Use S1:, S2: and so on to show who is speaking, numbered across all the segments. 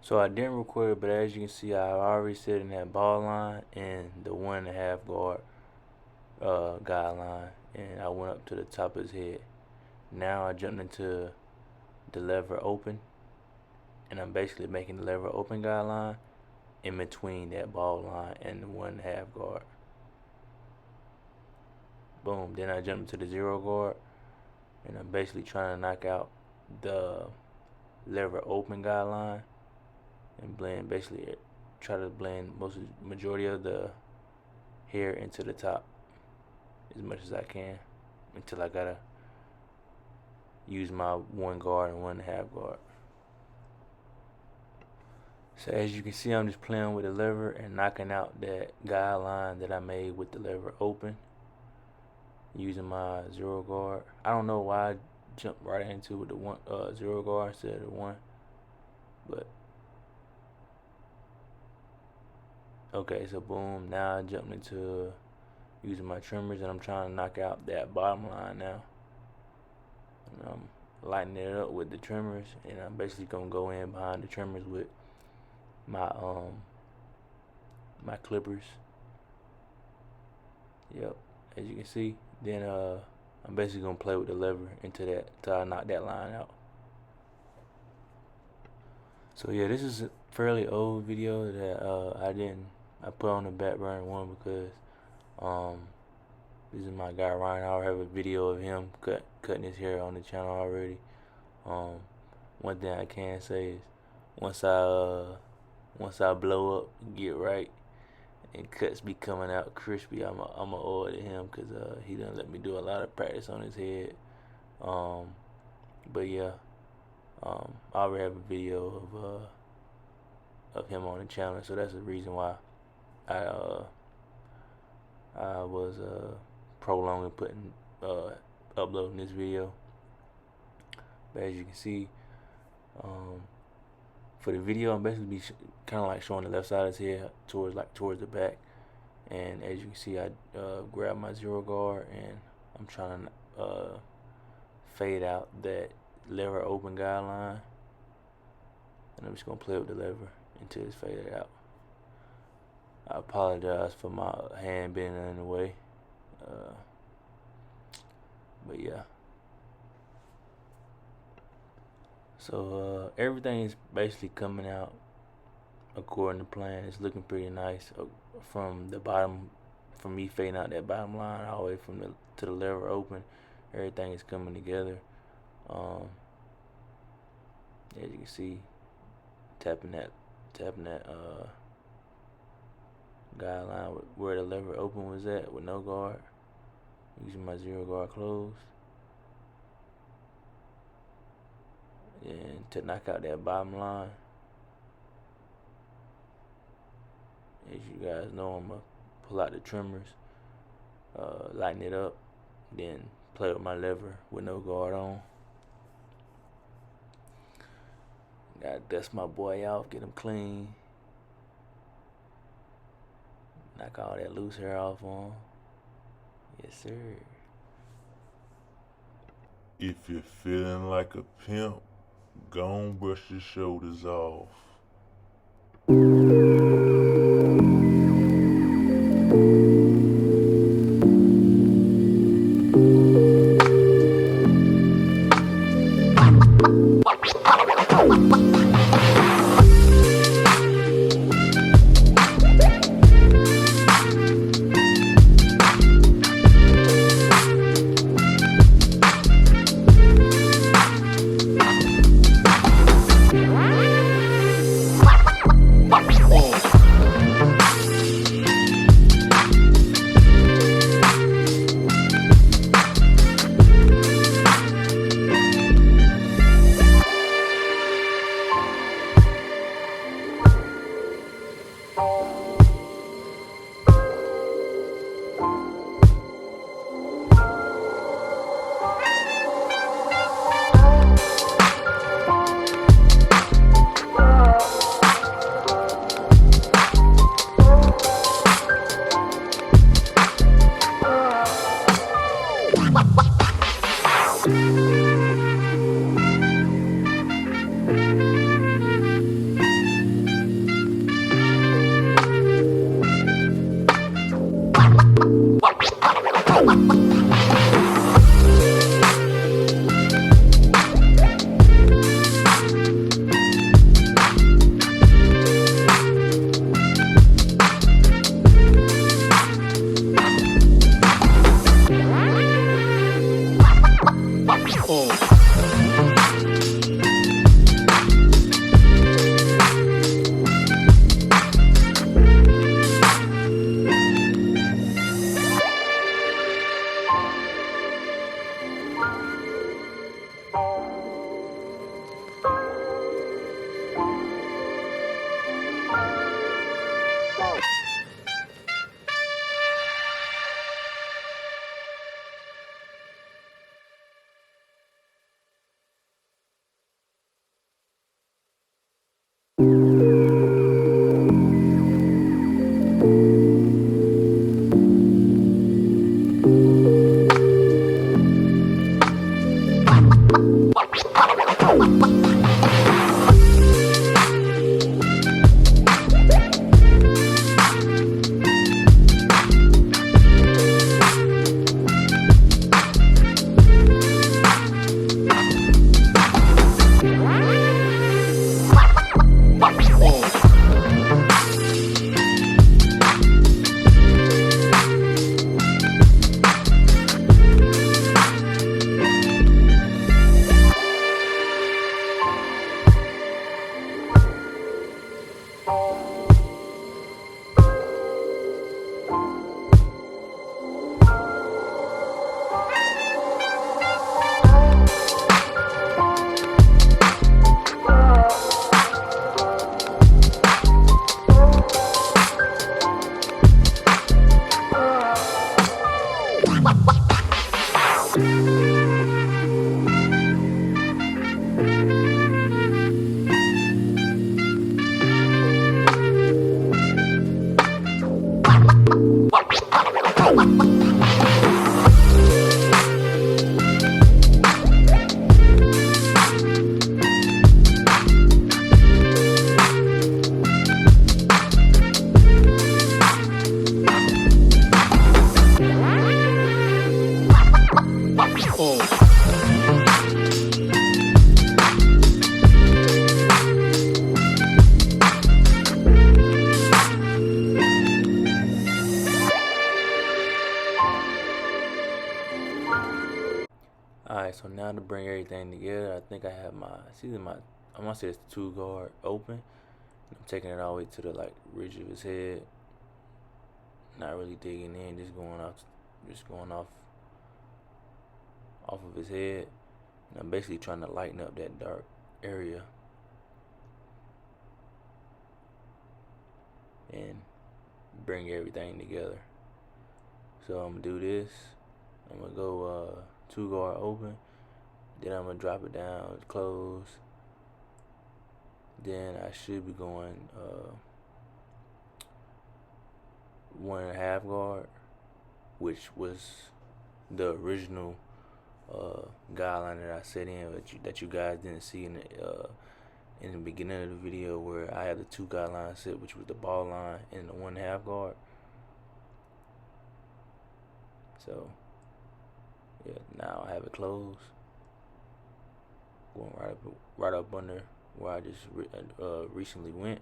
S1: So I didn't record it, but as you can see, I already set in that ball line and the 1.5 guard guideline, and I went up to the top of his head. Now I jumped into the lever open, and I'm basically making the lever open guideline in between that ball line and the 1.5 guard. Boom. Then I jumped into the 0 guard, and I'm basically trying to knock out the lever open guideline and blend, basically try to blend majority of the hair into the top as much as I can until I gotta use my 1 guard and 1.5 guard. So as you can see, I'm just playing with the lever and knocking out that guideline that I made with the lever open using my 0 guard. I don't know why I jumped right into with the 0 guard instead of the 1, but okay. So boom, now I jumped into using my trimmers, and I'm trying to knock out that bottom line now. And I'm lightening it up with the trimmers, and I'm basically gonna go in behind the trimmers with my my clippers. Yep, as you can see. Then I'm basically gonna play with the lever into that till I knock that line out. So yeah, this is a fairly old video that I put on the back burner one because this is my guy Ryan. I have a video of him cutting his hair on the channel already. One thing I can say is once I blow up and get right and cuts be coming out crispy, I'ma owe it to him because he done let me do a lot of practice on his head. But yeah, I already have a video of him on the channel, so that's the reason why I was prolonging uploading this video. But as you can see, for the video, I'm basically kind of like showing the left side of his head towards the back, and as you can see, I grab my 0 guard and I'm trying to fade out that lever open guideline, and I'm just gonna play with the lever until it's faded out. I apologize for my hand being in the way, but yeah. So everything is basically coming out according to plan. It's looking pretty nice from the bottom, from me fading out that bottom line all the way to the lever open. Everything is coming together. As you can see, tapping that guideline where the lever open was at with no guard, using my 0 guard closed, and to knock out that bottom line. As you guys know, I'm gonna pull out the trimmers, lighten it up, then play with my lever with no guard on. Gotta dust my boy off, get him clean, knock all that loose hair off on him. Yes, sir.
S2: If you're feeling like a pimp, gon' brush your shoulders off.
S1: Alright, so now to bring everything together, I think I have I'm gonna say it's the 2 guard open. I'm taking it all the way to the ridge of his head. Not really digging in, just going off of his head. And I'm basically trying to lighten up that dark area and bring everything together. So I'm gonna do this. I'm gonna go 2 guard open, then I'm gonna drop it down close. Then I should be going 1.5 guard, which was the original guideline that I set in, that you guys didn't see in the beginning of the video, where I had the 2 guidelines set, which was the ball line and the 1.5 guard. So yeah, now I have it closed, going right up under where I just recently went.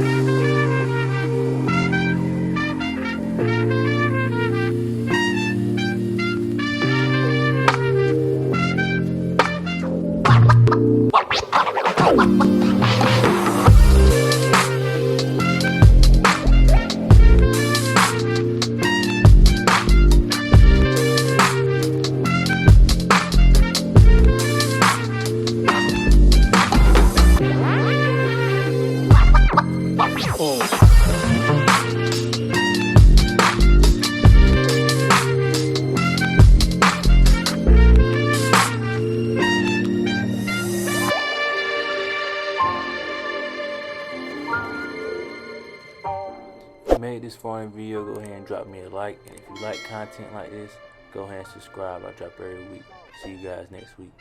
S1: If you made this far in the video, go ahead and drop me a like. And if you like content like this, go ahead and subscribe. I drop every week. See you guys next week.